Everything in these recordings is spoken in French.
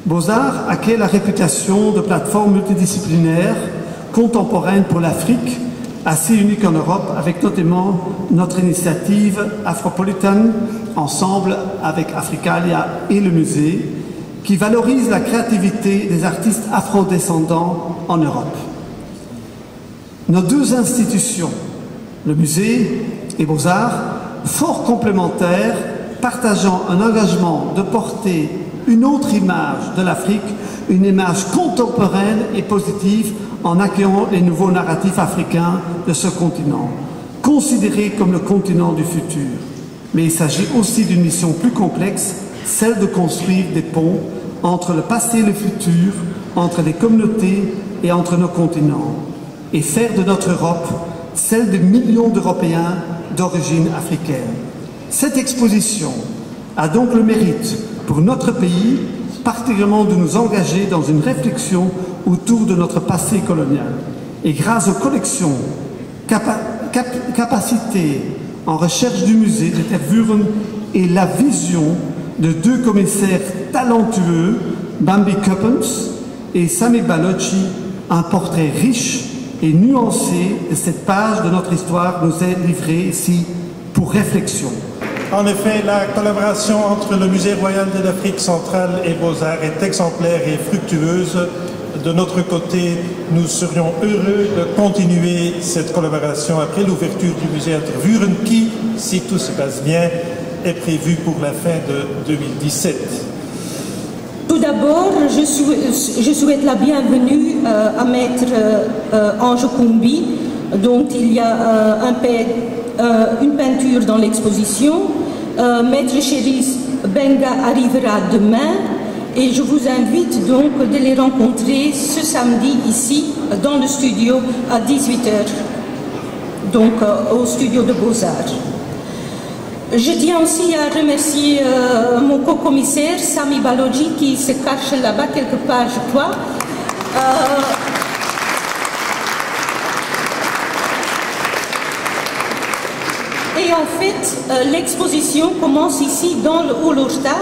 Beaux-Arts acquiert la réputation de plateforme multidisciplinaire contemporaine pour l'Afrique, assez unique en Europe, avec notamment notre initiative Afropolitan, ensemble avec Africalia et le musée, qui valorise la créativité des artistes afrodescendants en Europe. Nos deux institutions, le musée et Beaux-Arts, fort complémentaires, partageant un engagement de porter une autre image de l'Afrique, une image contemporaine et positive en accueillant les nouveaux narratifs africains de ce continent, considéré comme le continent du futur. Mais il s'agit aussi d'une mission plus complexe, celle de construire des ponts entre le passé et le futur, entre les communautés et entre nos continents, et faire de notre Europe celle de millions d'Européens d'origine africaine. Cette exposition a donc le mérite pour notre pays, particulièrement de nous engager dans une réflexion autour de notre passé colonial. Et grâce aux collections, capacités en recherche du musée de Tervuren et la vision de deux commissaires talentueux, Bambi Coppens et Sami Balochi, un portrait riche et nuancé de cette page de notre histoire nous est livré ici pour réflexion. En effet, la collaboration entre le Musée royal de l'Afrique centrale et Beaux-Arts est exemplaire et fructueuse. De notre côté, nous serions heureux de continuer cette collaboration après l'ouverture du musée à Tervuren qui, si tout se passe bien, est prévu pour la fin de 2017. Tout d'abord, je souhaite la bienvenue à Maître Ange Kumbi, dont il y a une peinture dans l'exposition. Maître Chéris Benga arrivera demain et je vous invite donc de les rencontrer ce samedi ici dans le studio à 18h, donc au studio de Beaux-Arts. Je tiens aussi à remercier mon co-commissaire Sami Balochi qui se cache là-bas quelque part, je crois. Et en fait, l'exposition commence ici dans le Hall Orta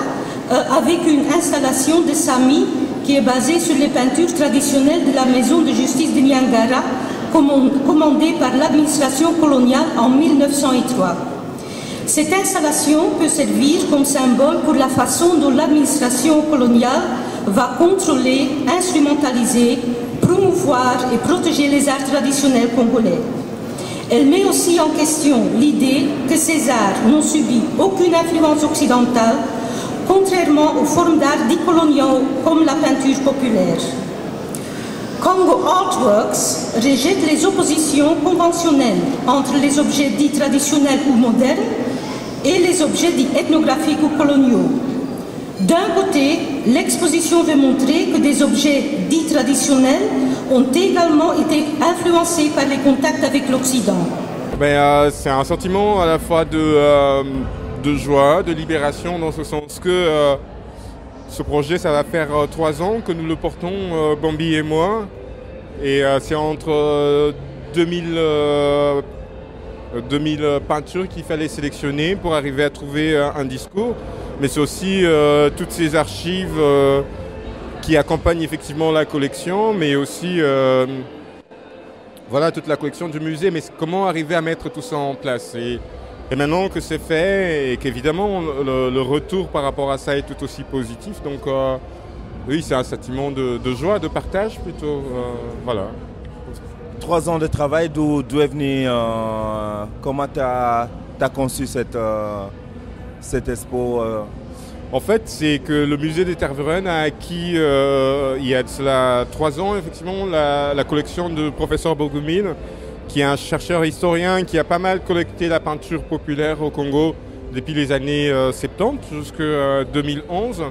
avec une installation de Sami qui est basée sur les peintures traditionnelles de la maison de justice de Niangara commandée par l'administration coloniale en 1903. Cette installation peut servir comme symbole pour la façon dont l'administration coloniale va contrôler, instrumentaliser, promouvoir et protéger les arts traditionnels congolais. Elle met aussi en question l'idée que ces arts n'ont subi aucune influence occidentale, contrairement aux formes d'art dits coloniaux comme la peinture populaire. Congo Artworks rejette les oppositions conventionnelles entre les objets dits traditionnels ou modernes et les objets dits ethnographiques ou coloniaux. D'un côté, l'exposition veut montrer que des objets dits traditionnels ont également été influencés par les contacts avec l'Occident. C'est un sentiment à la fois de joie, de libération, dans ce sens que ce projet, ça va faire 3 ans que nous le portons, Bambi et moi. Et c'est entre 2000 peintures qu'il fallait sélectionner pour arriver à trouver un discours. Mais c'est aussi toutes ces archives qui accompagnent effectivement la collection, mais aussi voilà, toute la collection du musée. Mais comment arriver à mettre tout ça en place et maintenant que c'est fait et qu'évidemment le retour par rapport à ça est tout aussi positif, donc oui, c'est un sentiment de joie, de partage plutôt, voilà. 3 ans de travail, d'où est venu, comment tu as conçu cette expo En fait, c'est que le musée des Tervuren a acquis, il y a de cela 3 ans, effectivement, la collection de professeur Bogumil, qui est un chercheur historien qui a pas mal collecté la peinture populaire au Congo depuis les années 70 jusqu'à 2011.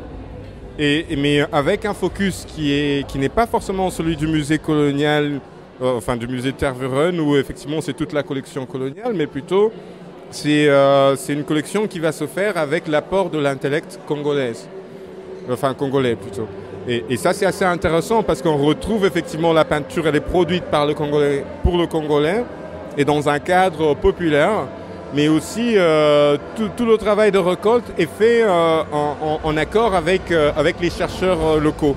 Mais avec un focus qui n'est pas forcément celui du musée colonial, enfin du musée de Tervuren, où effectivement c'est toute la collection coloniale, mais plutôt c'est une collection qui va se faire avec l'apport de l'intellect congolais, enfin congolais plutôt. Et ça c'est assez intéressant parce qu'on retrouve effectivement la peinture, elle est produite par le Congolais, pour le Congolais, et dans un cadre populaire. mais aussi tout le travail de récolte est fait en accord avec les chercheurs locaux.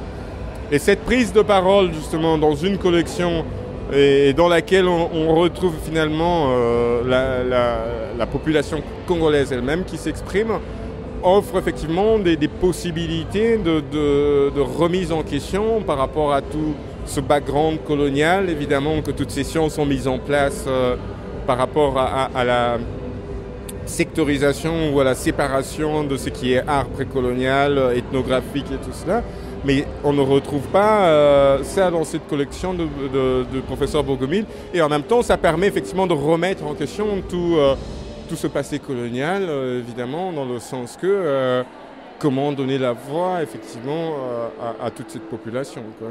Et cette prise de parole justement dans une collection et dans laquelle on retrouve finalement la population congolaise elle-même qui s'exprime, offre effectivement des possibilités de remise en question par rapport à tout ce background colonial. Évidemment que toutes ces sciences sont mises en place par rapport à la sectorisation ou à la séparation de ce qui est art précolonial, ethnographique et tout cela. Mais on ne retrouve pas ça dans cette collection de professeur Bogomil. Et en même temps, ça permet effectivement de remettre en question tout ce passé colonial, évidemment, dans le sens que comment donner la voix, effectivement, à toute cette population, quoi.